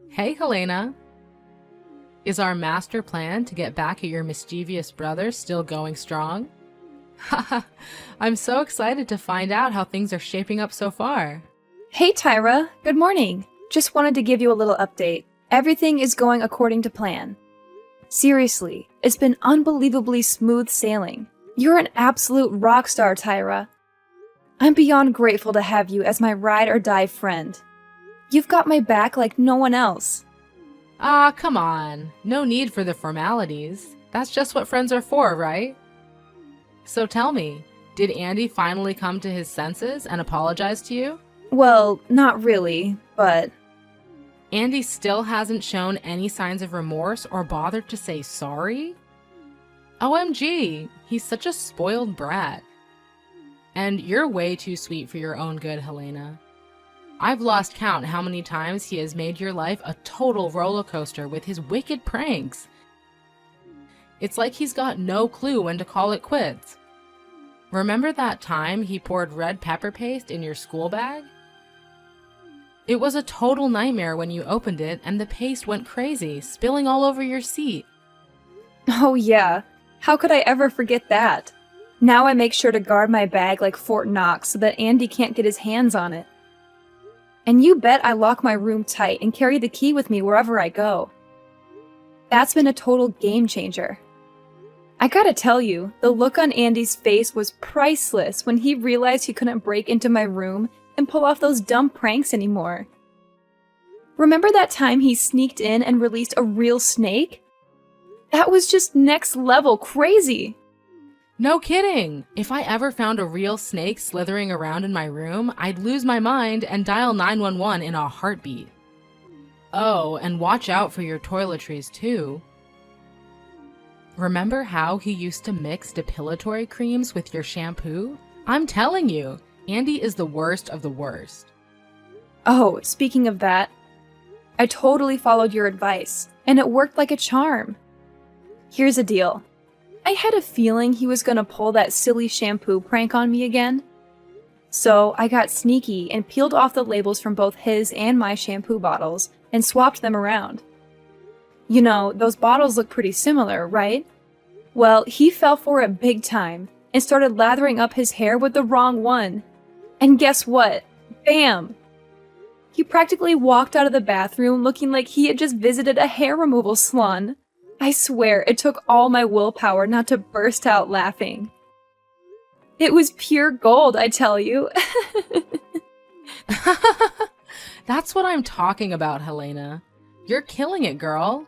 Hey, Helena. Is our master plan to get back at your mischievous brother still going strong? Haha, I'm so excited to find out how things are shaping up so far. Hey Tyra, good morning. Just wanted to give you a little update. Everything is going according to plan. Seriously, it's been unbelievably smooth sailing. You're an absolute rock star, Tyra. I'm beyond grateful to have you as my ride or die friend. You've got my back like no one else. Ah, come on. No need for the formalities. That's just what friends are for, right? So tell me, did Andy finally come to his senses and apologize to you? Well, not really, but Andy still hasn't shown any signs of remorse or bothered to say sorry? OMG, he's such a spoiled brat. And you're way too sweet for your own good, Helena. I've lost count how many times he has made your life a total roller coaster with his wicked pranks. It's like he's got no clue when to call it quits. Remember that time he poured red pepper paste in your school bag? It was a total nightmare when you opened it and the paste went crazy, spilling all over your seat. oh yeah, how could I ever forget that? Now I make sure to guard my bag like Fort Knox so that Andy can't get his hands on it. And you bet I lock my room tight and carry the key with me wherever I go. That's been a total game changer. I gotta tell you, the look on Andy's face was priceless when he realized he couldn't break into my room and pull off those dumb pranks anymore. Remember that time he sneaked in and released a real snake? That was just next level crazy. No kidding! If I ever found a real snake slithering around in my room, I'd lose my mind and dial 911 in a heartbeat. Oh, and watch out for your toiletries too. Remember how he used to mix depilatory creams with your shampoo? I'm telling you, Andy is the worst of the worst. Oh, speaking of that, I totally followed your advice, and it worked like a charm. Here's the deal. I had a feeling he was gonna pull that silly shampoo prank on me again. So I got sneaky and peeled off the labels from both his and my shampoo bottles and swapped them around. You know, those bottles look pretty similar, right? Well, he fell for it big time and started lathering up his hair with the wrong one. And guess what? Bam! He practically walked out of the bathroom looking like he had just visited a hair removal salon. I swear, it took all my willpower not to burst out laughing. It was pure gold, I tell you. That's what I'm talking about, Helena. You're killing it, girl.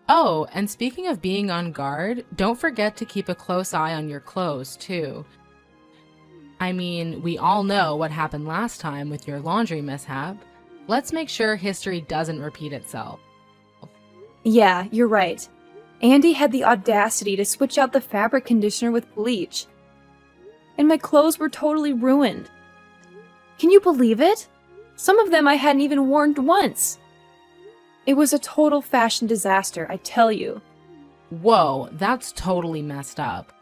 Oh, and speaking of being on guard, don't forget to keep a close eye on your clothes, too. I mean, we all know what happened last time with your laundry mishap. Let's make sure history doesn't repeat itself. Yeah, you're right. Andy had the audacity to switch out the fabric conditioner with bleach. And my clothes were totally ruined. Can you believe it? Some of them I hadn't even worn once. It was a total fashion disaster, I tell you. Whoa, that's totally messed up.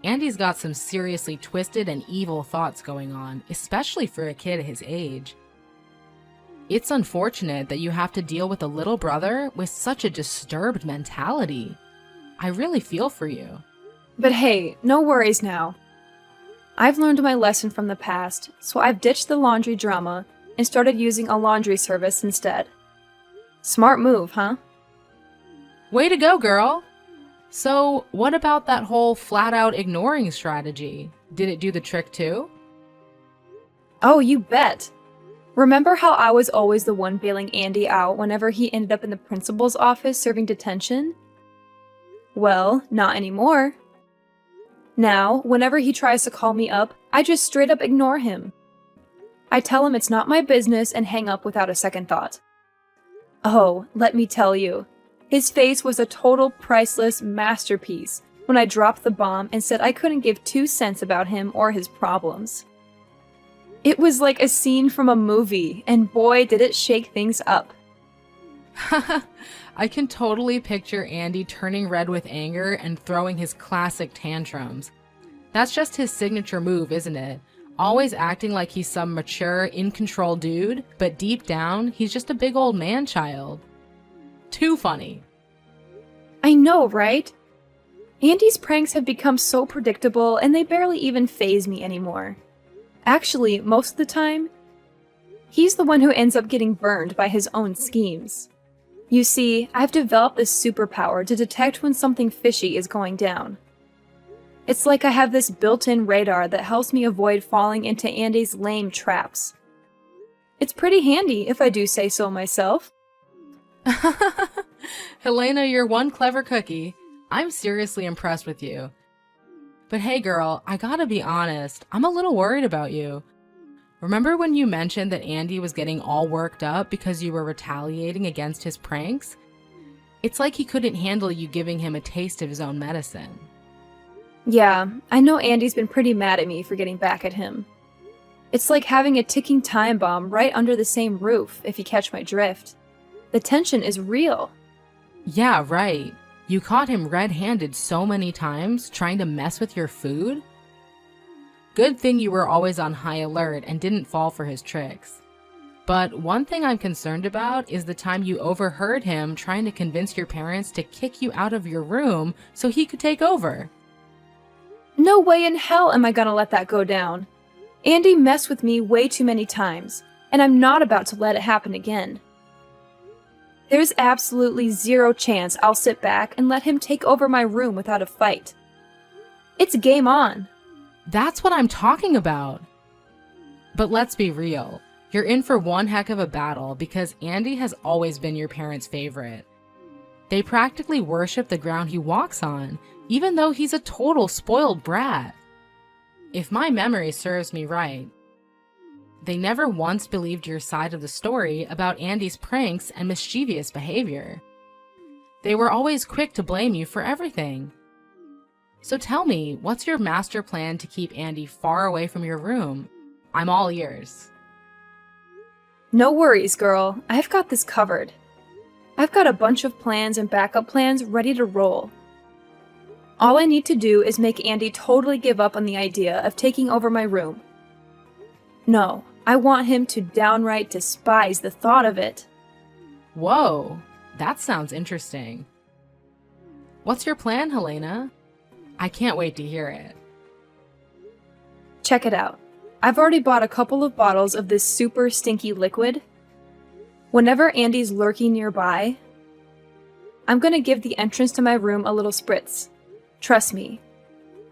Andy's got some seriously twisted and evil thoughts going on, especially for a kid his age. It's unfortunate that you have to deal with a little brother with such a disturbed mentality. I really feel for you. But hey, no worries now. I've learned my lesson from the past, so I've ditched the laundry drama and started using a laundry service instead. Smart move, huh? Way to go, girl! So, what about that whole flat-out ignoring strategy? Did it do the trick too? Oh, you bet! Remember how I was always the one bailing Andy out whenever he ended up in the principal's office serving detention? Well, not anymore. Now, whenever he tries to call me up, I just straight up ignore him. I tell him it's not my business and hang up without a second thought. Oh, let me tell you, his face was a total priceless masterpiece when I dropped the bomb and said I couldn't give 2 cents about him or his problems. It was like a scene from a movie, and boy did it shake things up. I can totally picture Andy turning red with anger and throwing his classic tantrums. That's just his signature move, isn't it? always acting like he's some mature, in-control dude, but deep down, he's just a big old man-child. Too funny. I know, right? Andy's pranks have become so predictable and they barely even faze me anymore. Actually, most of the time, he's the one who ends up getting burned by his own schemes. You see, I've developed this superpower to detect when something fishy is going down. It's like I have this built-in radar that helps me avoid falling into Andy's lame traps. It's pretty handy, if I do say so myself. Helena, you're one clever cookie. I'm seriously impressed with you. But hey girl, I gotta be honest, I'm a little worried about you. Remember when you mentioned that Andy was getting all worked up because you were retaliating against his pranks? It's like he couldn't handle you giving him a taste of his own medicine. Yeah, I know Andy's been pretty mad at me for getting back at him. It's like having a ticking time bomb right under the same roof, if you catch my drift. The tension is real. Yeah, right. You caught him red-handed so many times trying to mess with your food? Good thing you were always on high alert and didn't fall for his tricks. But one thing I'm concerned about is the time you overheard him trying to convince your parents to kick you out of your room so he could take over. No way in hell am I gonna let that go down. Andy messed with me way too many times, and I'm not about to let it happen again. There's absolutely zero chance I'll sit back and let him take over my room without a fight. It's game on. That's what I'm talking about. But let's be real. You're in for one heck of a battle because Andy has always been your parents' favorite. They practically worship the ground he walks on, even though he's a total spoiled brat. If my memory serves me right, they never once believed your side of the story about Andy's pranks and mischievous behavior. They were always quick to blame you for everything. So tell me, what's your master plan to keep Andy far away from your room? I'm all ears. No worries, girl. I've got this covered. I've got a bunch of plans and backup plans ready to roll. All I need to do is make Andy totally give up on the idea of taking over my room. No, I want him to downright despise the thought of it. Whoa, that sounds interesting. What's your plan, Helena? I can't wait to hear it. Check it out. I've already bought a couple of bottles of this super stinky liquid. Whenever Andy's lurking nearby, I'm gonna give the entrance to my room a little spritz. Trust me.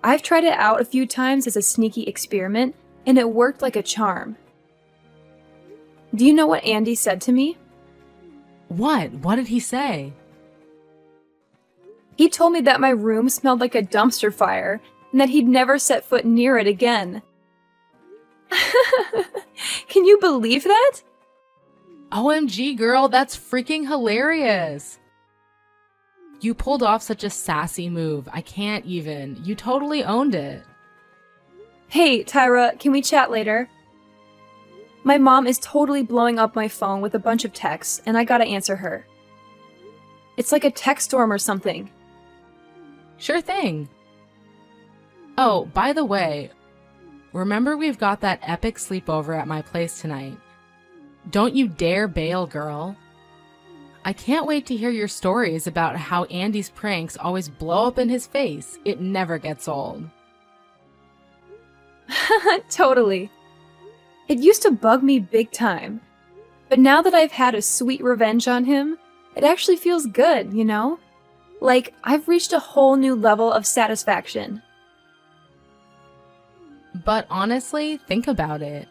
I've tried it out a few times as a sneaky experiment, and it worked like a charm. Do you know what Andy said to me? What? What did he say? He told me that my room smelled like a dumpster fire, and that he'd never set foot near it again. Can you believe that? OMG, girl, that's freaking hilarious. You pulled off such a sassy move. I can't even. You totally owned it. Hey, Tyra, can we chat later? My mom is totally blowing up my phone with a bunch of texts, and I gotta answer her. It's like a text storm or something. Sure thing. Oh, by the way, remember we've got that epic sleepover at my place tonight. Don't you dare bail, girl. I can't wait to hear your stories about how Andy's pranks always blow up in his face. It never gets old. Totally. It used to bug me big time. But now that I've had a sweet revenge on him, it actually feels good, you know? Like, I've reached a whole new level of satisfaction. But honestly, think about it.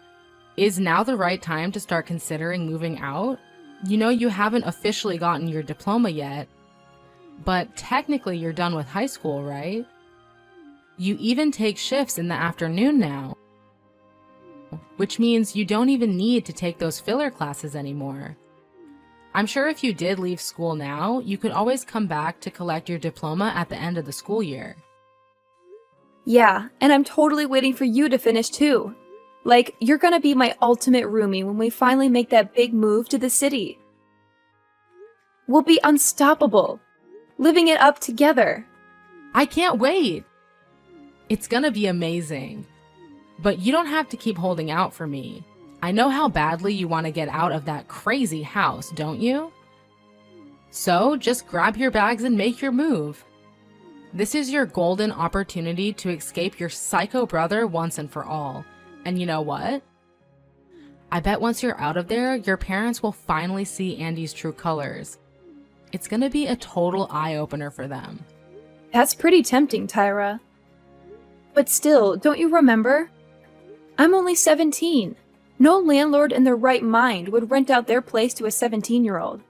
Is now the right time to start considering moving out? You know you haven't officially gotten your diploma yet, but technically you're done with high school, right? You even take shifts in the afternoon now, which means you don't even need to take those filler classes anymore. I'm sure if you did leave school now, you could always come back to collect your diploma at the end of the school year. Yeah, and I'm totally waiting for you to finish too. Like, you're gonna be my ultimate roomie when we finally make that big move to the city. We'll be unstoppable, living it up together. I can't wait! It's gonna be amazing. But you don't have to keep holding out for me. I know how badly you want to get out of that crazy house, don't you? So just grab your bags and make your move. This is your golden opportunity to escape your psycho brother once and for all. And you know what? I bet once you're out of there, your parents will finally see Andy's true colors. It's gonna be a total eye-opener for them. That's pretty tempting, Tyra. But still, don't you remember? I'm only 17. No landlord in their right mind would rent out their place to a 17-year-old.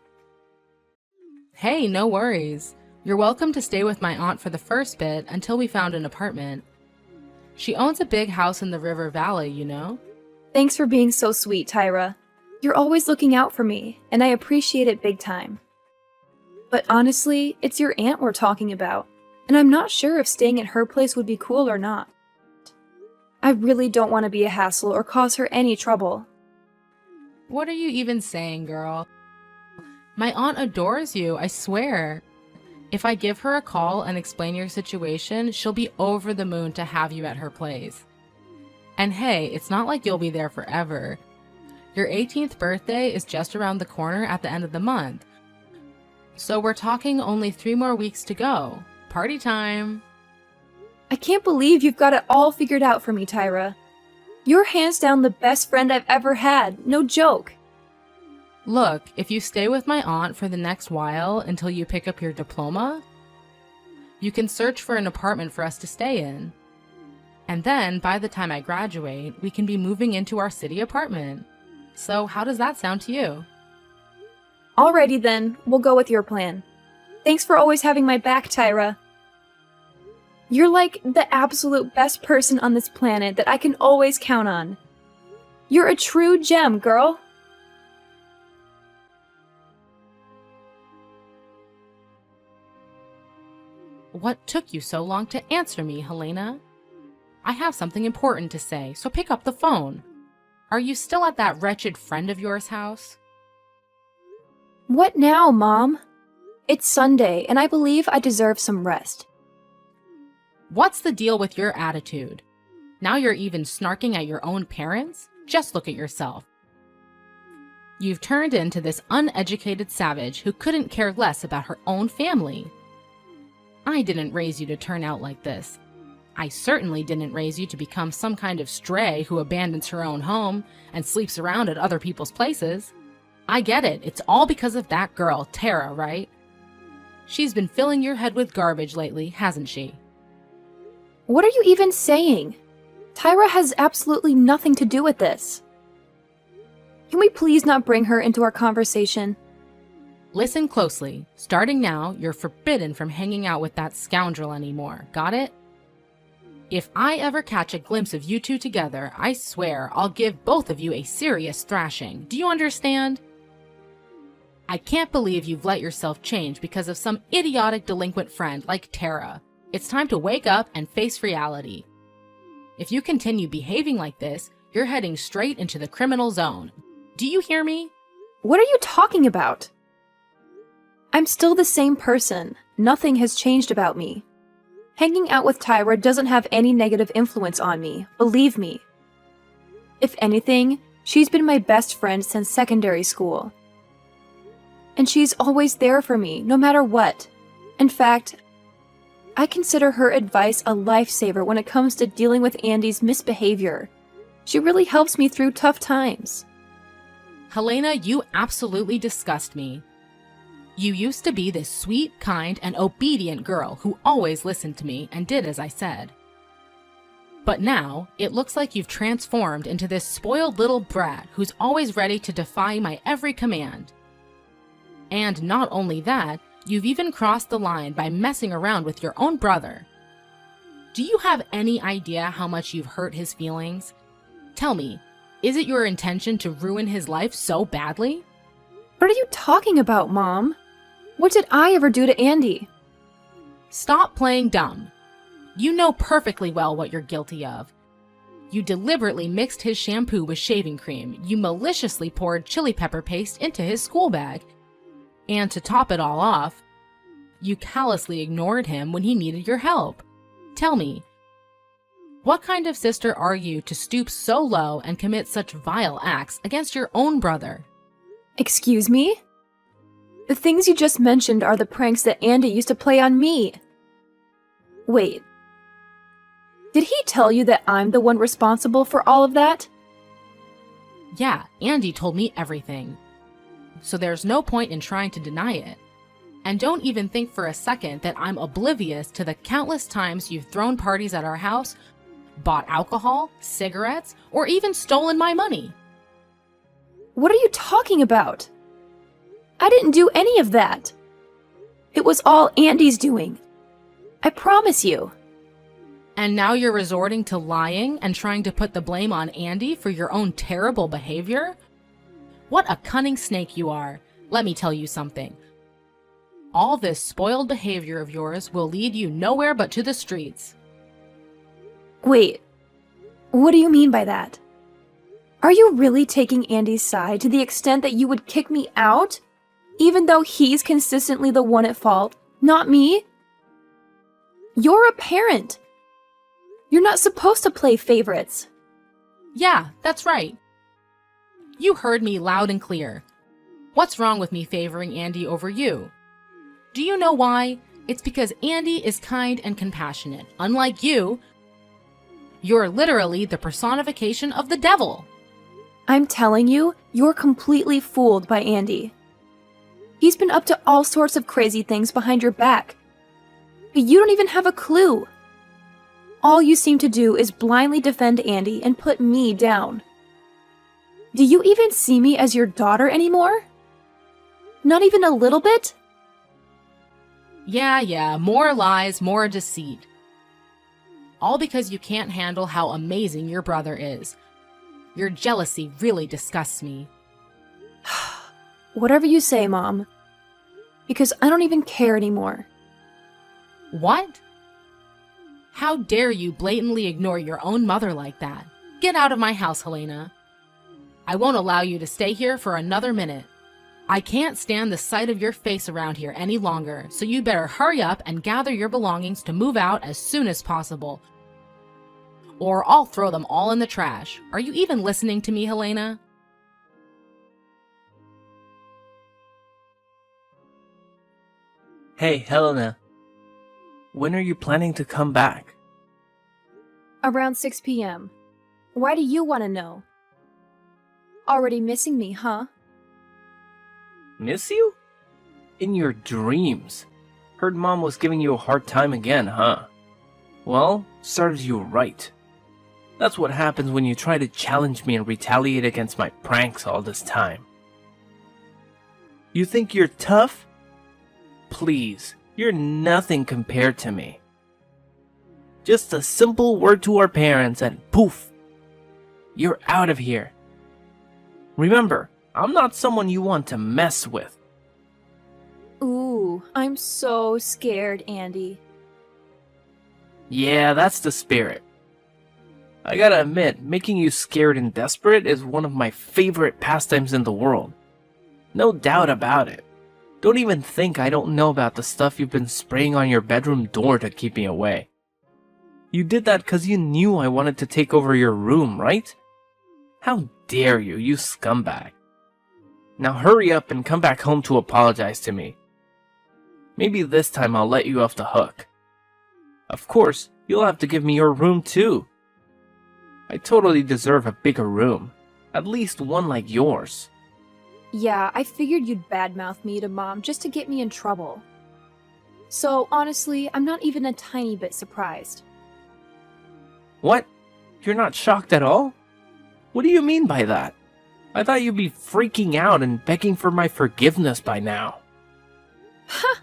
Hey, no worries. You're welcome to stay with my aunt for the first bit until we found an apartment. She owns a big house in the River Valley, you know? Thanks for being so sweet, Tyra. You're always looking out for me, and I appreciate it big time. But honestly, it's your aunt we're talking about, and I'm not sure if staying at her place would be cool or not. I really don't want to be a hassle or cause her any trouble. What are you even saying, girl? My aunt adores you, I swear. If I give her a call and explain your situation, she'll be over the moon to have you at her place. And hey, it's not like you'll be there forever. Your 18th birthday is just around the corner at the end of the month. So we're talking only 3 more weeks to go. Party time! I can't believe you've got it all figured out for me, Tyra. You're hands down the best friend I've ever had, no joke. Look, if you stay with my aunt for the next while until you pick up your diploma, you can search for an apartment for us to stay in. And then, by the time I graduate, we can be moving into our city apartment. So how does that sound to you? Alrighty then, we'll go with your plan. Thanks for always having my back, Tyra. You're like the absolute best person on this planet that I can always count on. You're a true gem, girl. What took you so long to answer me, Helena? I have something important to say, so pick up the phone. Are you still at that wretched friend of yours' house? What now, Mom? It's Sunday, and I believe I deserve some rest. What's the deal with your attitude? Now you're even snarking at your own parents? Just look at yourself. You've turned into this uneducated savage who couldn't care less about her own family. I didn't raise you to turn out like this. I certainly didn't raise you to become some kind of stray who abandons her own home and sleeps around at other people's places. I get it, it's all because of that girl, Tara, right? She's been filling your head with garbage lately, hasn't she? What are you even saying? Tyra has absolutely nothing to do with this. Can we please not bring her into our conversation? Listen closely. Starting now, you're forbidden from hanging out with that scoundrel anymore. Got it? If I ever catch a glimpse of you two together, I swear I'll give both of you a serious thrashing. Do you understand? I can't believe you've let yourself change because of some idiotic delinquent friend like Tara. It's time to wake up and face reality. If you continue behaving like this, you're heading straight into the criminal zone. Do you hear me? What are you talking about? I'm still the same person. Nothing has changed about me. Hanging out with Tyra doesn't have any negative influence on me, believe me. If anything, she's been my best friend since secondary school. And she's always there for me, no matter what. In fact, I consider her advice a lifesaver when it comes to dealing with Andy's misbehavior. She really helps me through tough times. Helena, you absolutely disgust me. You used to be this sweet, kind, and obedient girl who always listened to me and did as I said. But now, it looks like you've transformed into this spoiled little brat who's always ready to defy my every command. And not only that, you've even crossed the line by messing around with your own brother. Do you have any idea how much you've hurt his feelings? Tell me, is it your intention to ruin his life so badly? What are you talking about, Mom? What did I ever do to Andy? Stop playing dumb. You know perfectly well what you're guilty of. You deliberately mixed his shampoo with shaving cream. You maliciously poured chili pepper paste into his school bag. And to top it all off, you callously ignored him when he needed your help. Tell me, What kind of sister are you to stoop so low and commit such vile acts against your own brother? Excuse me? The things you just mentioned are the pranks that Andy used to play on me. Wait. Did he tell you that I'm the one responsible for all of that? Yeah, Andy told me everything. So there's no point in trying to deny it. And don't even think for a second that I'm oblivious to the countless times you've thrown parties at our house, bought alcohol, cigarettes, or even stolen my money. What are you talking about? I didn't do any of that. It was all Andy's doing. I promise you. And now you're resorting to lying and trying to put the blame on Andy for your own terrible behavior? What a cunning snake you are. Let me tell you something. All this spoiled behavior of yours will lead you nowhere but to the streets. Wait, what do you mean by that? Are you really taking Andy's side to the extent that you would kick me out, even though he's consistently the one at fault, not me? You're a parent. You're not supposed to play favorites. Yeah, that's right. You heard me loud and clear. What's wrong with me favoring Andy over you? Do you know why? It's because Andy is kind and compassionate. Unlike you, you're literally the personification of the devil. I'm telling you, you're completely fooled by Andy. He's been up to all sorts of crazy things behind your back. But you don't even have a clue. All you seem to do is blindly defend Andy and put me down. Do you even see me as your daughter anymore? Not even a little bit? Yeah, more lies, more deceit. All because you can't handle how amazing your brother is. Your jealousy really disgusts me. Whatever you say, Mom. Because I don't even care anymore. What? How dare you blatantly ignore your own mother like that? Get out of my house, Helena. I won't allow you to stay here for another minute. I can't stand the sight of your face around here any longer, so you better hurry up and gather your belongings to move out as soon as possible. Or I'll throw them all in the trash. Are you even listening to me, Helena? Hey, Helena. When are you planning to come back? Around 6 p.m. Why do you want to know? Already missing me, huh? Miss you? In your dreams. Heard Mom was giving you a hard time again, huh? Well, serves you right. That's what happens when you try to challenge me and retaliate against my pranks all this time. You think you're tough? Please, you're nothing compared to me. Just a simple word to our parents and poof! You're out of here. Remember, I'm not someone you want to mess with. Ooh, I'm so scared, Andy. Yeah, that's the spirit. I gotta admit, making you scared and desperate is one of my favorite pastimes in the world. No doubt about it. Don't even think I don't know about the stuff you've been spraying on your bedroom door to keep me away. You did that because you knew I wanted to take over your room, right? How dare you, you scumbag. Now hurry up and come back home to apologize to me. Maybe this time I'll let you off the hook. Of course, you'll have to give me your room too. I totally deserve a bigger room. At least one like yours. Yeah, I figured you'd badmouth me to Mom just to get me in trouble. So, honestly, I'm not even a tiny bit surprised. What? You're not shocked at all? What do you mean by that? I thought you'd be freaking out and begging for my forgiveness by now. Ha!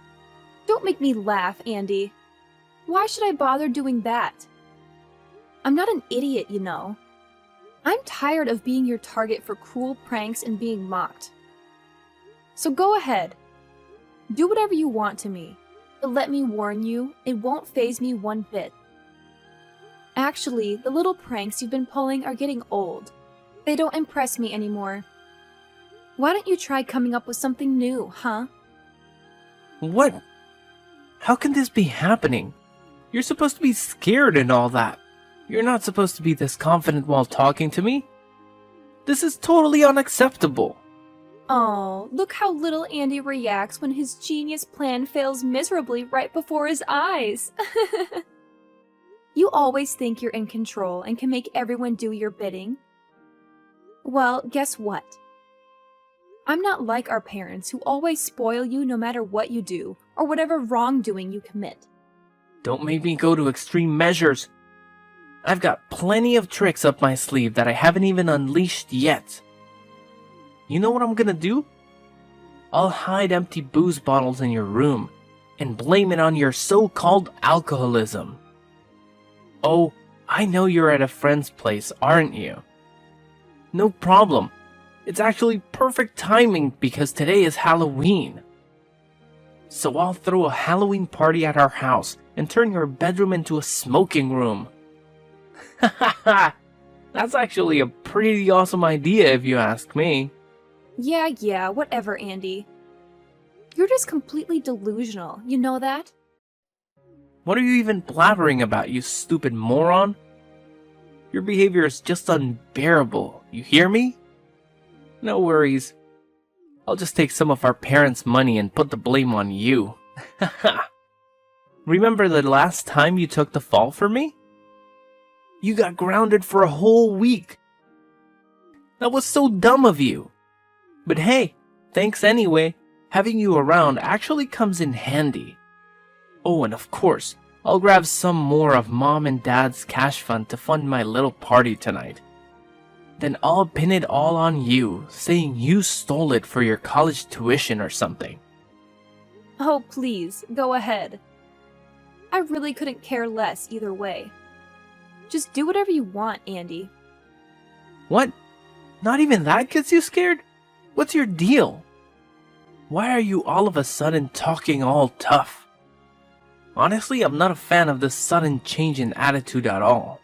Don't make me laugh, Andy. Why should I bother doing that? I'm not an idiot, you know. I'm tired of being your target for cruel pranks and being mocked. So go ahead. Do whatever you want to me. But let me warn you, it won't faze me one bit. Actually, the little pranks you've been pulling are getting old. They don't impress me anymore. Why don't you try coming up with something new, huh? What? How can this be happening? You're supposed to be scared and all that. You're not supposed to be this confident while talking to me. This is totally unacceptable. Oh, look how little Andy reacts when his genius plan fails miserably right before his eyes. You always think you're in control and can make everyone do your bidding. Well, guess what? I'm not like our parents who always spoil you no matter what you do or whatever wrongdoing you commit. Don't make me go to extreme measures. I've got plenty of tricks up my sleeve that I haven't even unleashed yet. You know what I'm gonna do? I'll hide empty booze bottles in your room and blame it on your so-called alcoholism. Oh, I know you're at a friend's place, aren't you? No problem. It's actually perfect timing because today is Halloween. So I'll throw a Halloween party at our house and turn your bedroom into a smoking room. Hahaha! That's actually a pretty awesome idea if you ask me. Yeah, whatever, Andy. You're just completely delusional, you know that? What are you even blabbering about, you stupid moron? Your behavior is just unbearable, you hear me? No worries. I'll just take some of our parents' money and put the blame on you. Remember the last time you took the fall for me? You got grounded for a whole week. That was so dumb of you. But hey, thanks anyway. Having you around actually comes in handy. Oh, and of course, I'll grab some more of Mom and Dad's cash fund to fund my little party tonight. Then I'll pin it all on you, saying you stole it for your college tuition or something. Oh, please, go ahead. I really couldn't care less either way. Just do whatever you want, Andy. What? Not even that gets you scared? What's your deal? Why are you all of a sudden talking all tough? Honestly, I'm not a fan of this sudden change in attitude at all.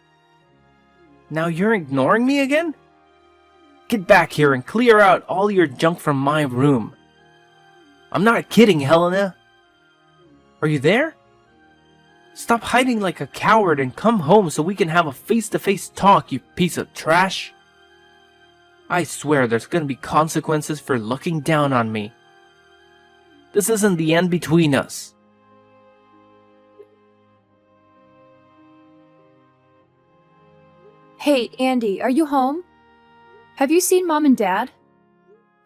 Now you're ignoring me again? Get back here and clear out all your junk from my room. I'm not kidding, Helena. Are you there? Stop hiding like a coward and come home so we can have a face-to-face talk, you piece of trash. I swear there's gonna be consequences for looking down on me. This isn't the end between us. Hey, Andy, are you home? Have you seen Mom and Dad?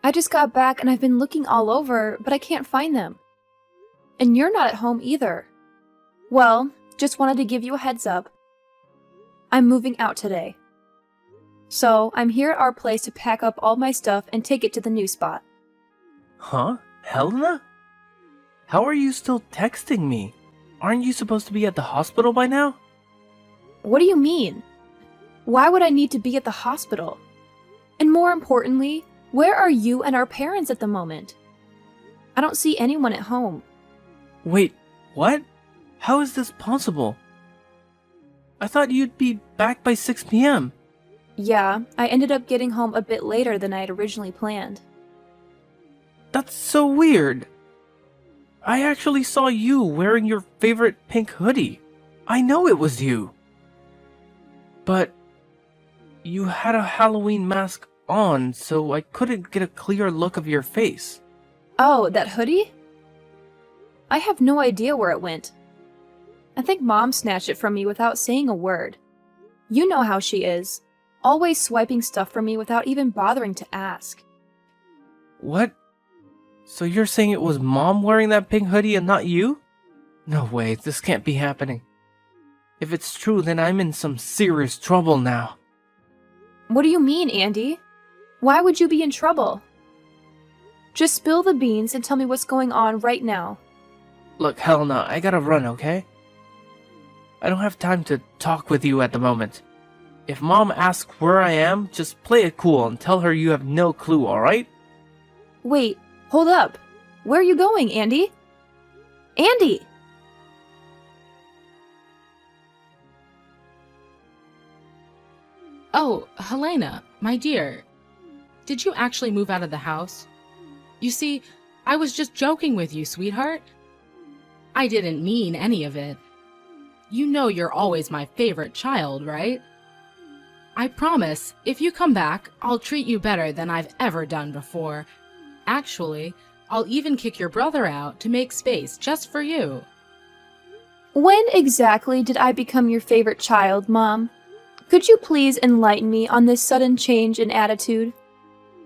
I just got back and I've been looking all over, but I can't find them. And you're not at home either. Well, just wanted to give you a heads up. I'm moving out today. So, I'm here at our place to pack up all my stuff and take it to the new spot. Huh? Helena? How are you still texting me? Aren't you supposed to be at the hospital by now? What do you mean? Why would I need to be at the hospital? And more importantly, where are you and our parents at the moment? I don't see anyone at home. Wait, what? How is this possible? I thought you'd be back by 6 p.m. Yeah, I ended up getting home a bit later than I had originally planned. That's so weird. I actually saw you wearing your favorite pink hoodie. I know it was you. But you had a Halloween mask on, so I couldn't get a clear look of your face. Oh, that hoodie? I have no idea where it went. I think Mom snatched it from me without saying a word. You know how she is. Always swiping stuff from me without even bothering to ask. What? So you're saying it was Mom wearing that pink hoodie and not you? No way, this can't be happening. If it's true, then I'm in some serious trouble now. What do you mean, Andy? Why would you be in trouble? Just spill the beans and tell me what's going on right now. Look, Helena, I gotta run, okay? I don't have time to talk with you at the moment. If Mom asks where I am, just play it cool and tell her you have no clue, alright? Wait, hold up. Where are you going, Andy? Andy! Oh, Helena, my dear. Did you actually move out of the house? You see, I was just joking with you, sweetheart. I didn't mean any of it. You know you're always my favorite child, right? I promise, if you come back, I'll treat you better than I've ever done before. Actually, I'll even kick your brother out to make space just for you. When exactly did I become your favorite child, Mom? Could you please enlighten me on this sudden change in attitude?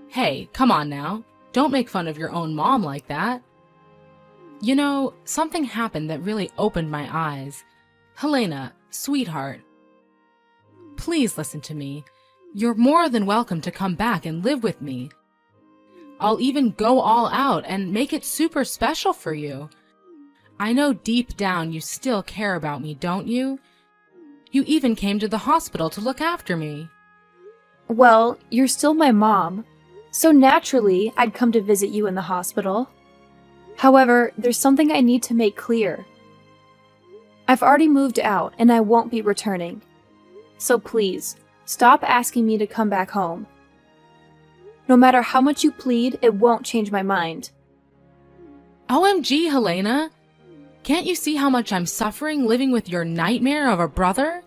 Hey, come on now. Don't make fun of your own mom like that. You know, something happened that really opened my eyes. Helena, sweetheart, please listen to me. You're more than welcome to come back and live with me. I'll even go all out and make it super special for you. I know deep down you still care about me, don't you? You even came to the hospital to look after me. Well, you're still my mom, so naturally I'd come to visit you in the hospital. However, there's something I need to make clear. I've already moved out and I won't be returning. So please, stop asking me to come back home. No matter how much you plead, it won't change my mind. OMG, Helena! Can't you see how much I'm suffering living with your nightmare of a brother?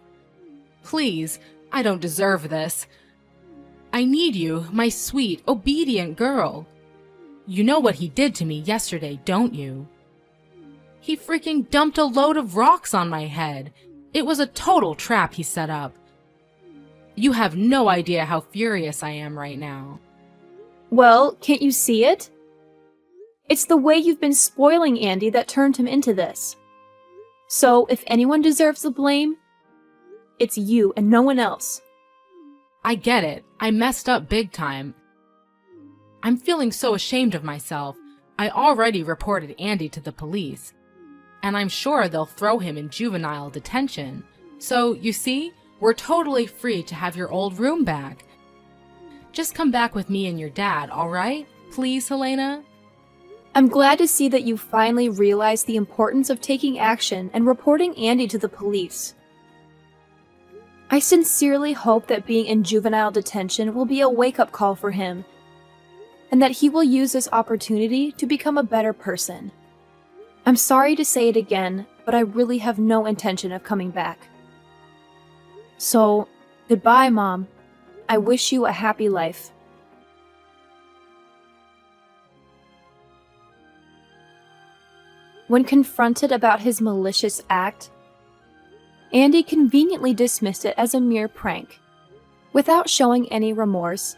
Please, I don't deserve this. I need you, my sweet, obedient girl. You know what he did to me yesterday, don't you? He freaking dumped a load of rocks on my head. It was a total trap he set up. You have no idea how furious I am right now. Well, can't you see it? It's the way you've been spoiling Andy that turned him into this. So, if anyone deserves the blame, it's you and no one else. I get it. I messed up big time. I'm feeling so ashamed of myself. I already reported Andy to the police. And I'm sure they'll throw him in juvenile detention. So, you see, we're totally free to have your old room back. Just come back with me and your dad, alright? Please, Helena? I'm glad to see that you finally realized the importance of taking action and reporting Andy to the police. I sincerely hope that being in juvenile detention will be a wake-up call for him, and that he will use this opportunity to become a better person. I'm sorry to say it again, but I really have no intention of coming back. So, goodbye, Mom. I wish you a happy life. When confronted about his malicious act, Andy conveniently dismissed it as a mere prank. Without showing any remorse,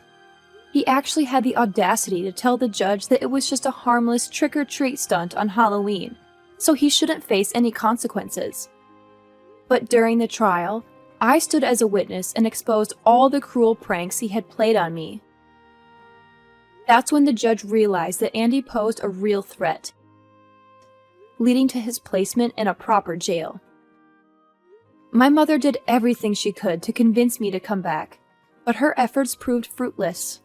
he actually had the audacity to tell the judge that it was just a harmless trick-or-treat stunt on Halloween, so he shouldn't face any consequences. But during the trial, I stood as a witness and exposed all the cruel pranks he had played on me. That's when the judge realized that Andy posed a real threat, leading to his placement in a proper jail. My mother did everything she could to convince me to come back, but her efforts proved fruitless.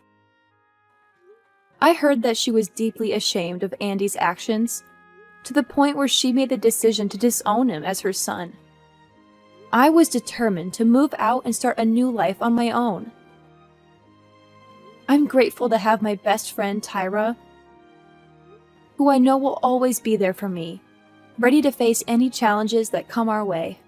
I heard that she was deeply ashamed of Andy's actions, to the point where she made the decision to disown him as her son. I was determined to move out and start a new life on my own. I'm grateful to have my best friend, Tyra, who I know will always be there for me, ready to face any challenges that come our way.